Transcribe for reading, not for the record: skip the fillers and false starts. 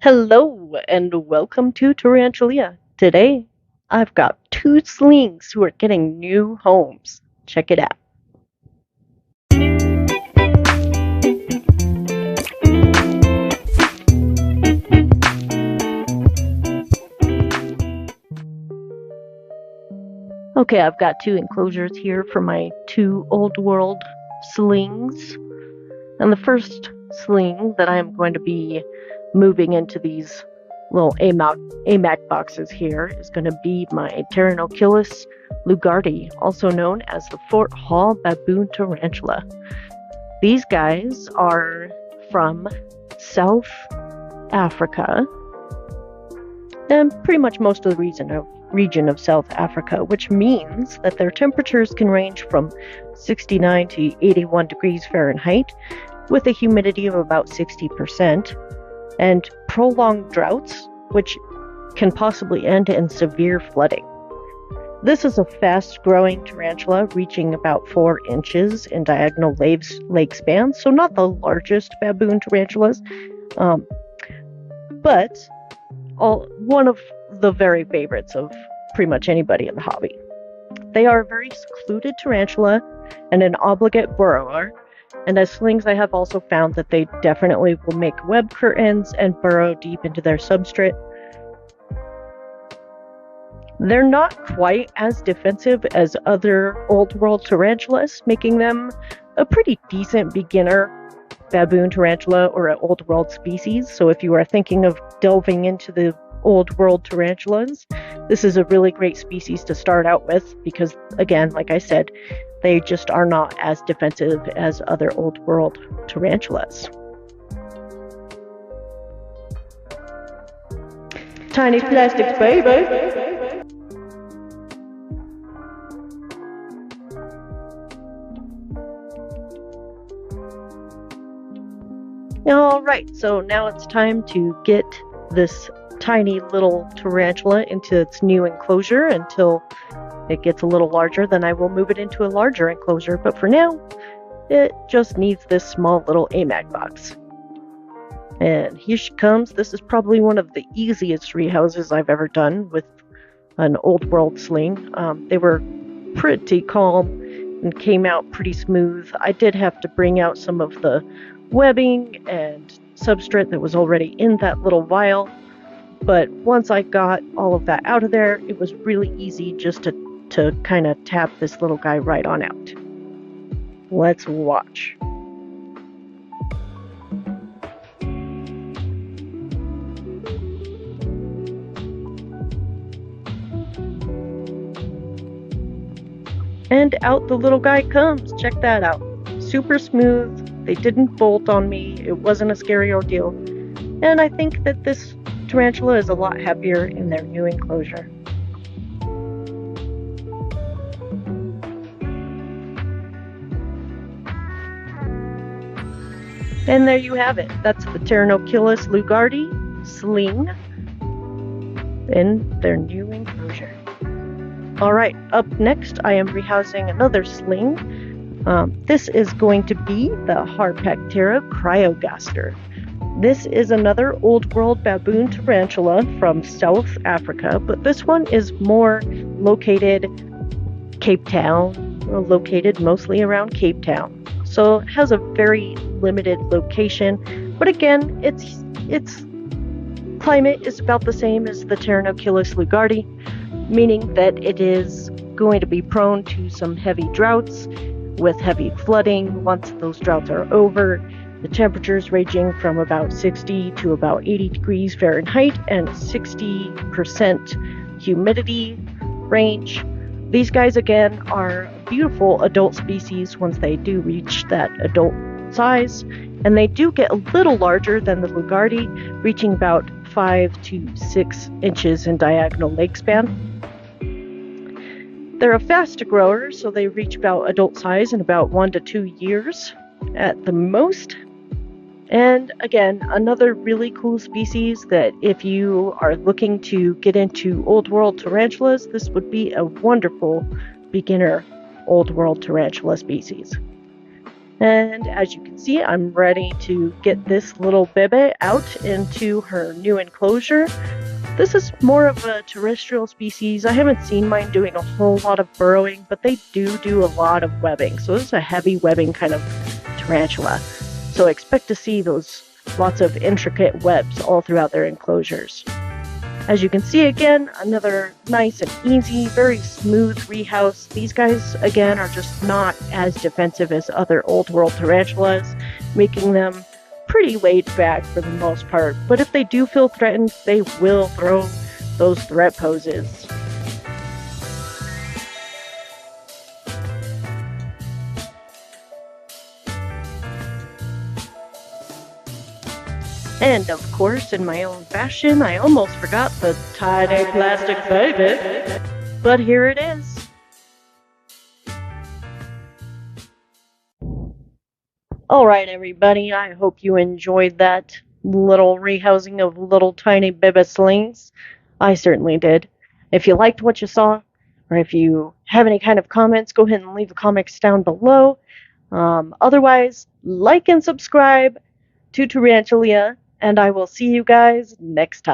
Hello and welcome to Tarantula. Today, I've got two slings who are getting new homes. Check it out. Okay, I've got two enclosures here for my two old world slings. And the first sling that I'm going to be moving into these little AMAC boxes here is going to be my Pterinochilus lugardi, also known as the Fort Hall baboon tarantula. These guys are from South Africa, and pretty much most of the region of South Africa, which means that their temperatures can range from 69 to 81 degrees Fahrenheit, with a humidity of about 60%, and prolonged droughts, which can possibly end in severe flooding. This is a fast-growing tarantula, reaching about 4 inches in diagonal leg span, so not the largest baboon tarantulas, but one of the very favorites of pretty much anybody in the hobby. They are a very secluded tarantula and an obligate burrower, and as slings I have also found that they definitely will make web curtains and burrow deep into their substrate. They're not quite as defensive as other old world tarantulas, making them a pretty decent beginner baboon tarantula or an old world species. So if you are thinking of delving into the old world tarantulas, this is a really great species to start out with because, again, like I said, they just are not as defensive as other old world tarantulas. Tiny plastics, baby! Alright, so now it's time to get this tiny little tarantula into its new enclosure until it gets a little larger. Then I will move it into a larger enclosure, but for now it just needs this small little AMAC box. And here she comes. This is probably one of the easiest rehouses I've ever done with an old world sling. They were pretty calm and came out pretty smooth. I did have to bring out some of the webbing and substrate that was already in that little vial, but once I got all of that out of there, it was really easy just to kind of tap this little guy right on out. Let's watch. And out the little guy comes. Check that out. Super smooth. They didn't bolt on me. It wasn't a scary ordeal. And I think that this tarantula is a lot happier in their new enclosure. And there you have it. That's the Pterinochilus lugardi sling in their new enclosure. Alright, up next I am rehousing another sling. This is going to be the Harpactira chrysogaster. This is another old world baboon tarantula from South Africa, but this one is more located mostly around Cape Town. So it has a very limited location, but again, its climate is about the same as the Pterinochilus lugardi, meaning that it is going to be prone to some heavy droughts with heavy flooding once those droughts are over. The temperatures ranging from about 60 to about 80 degrees Fahrenheit and 60% humidity range. These guys, again, are beautiful adult species once they do reach that adult size, and they do get a little larger than the lugardi, reaching about 5 to 6 inches in diagonal leg span. They're a fast grower, so they reach about adult size in about 1 to 2 years at the most. And again, another really cool species that if you are looking to get into old world tarantulas, this would be a wonderful beginner old world tarantula species. And as you can see, I'm ready to get this little bebe out into her new enclosure. This is more of a terrestrial species. I haven't seen mine doing a whole lot of burrowing, but they do a lot of webbing. So this is a heavy webbing kind of tarantula. So expect to see those lots of intricate webs all throughout their enclosures. As you can see, again, another nice and easy, very smooth rehouse. These guys, again, are just not as defensive as other old world tarantulas, making them pretty laid back for the most part. But if they do feel threatened, they will throw those threat poses. And of course, in my own fashion, I almost forgot the tiny plastic baby. But here it is. Alright, everybody, I hope you enjoyed that little rehousing of little tiny baby slings. I certainly did. If you liked what you saw, or if you have any kind of comments, go ahead and leave the comments down below. Otherwise, like and subscribe to Tarantula, and I will see you guys next time.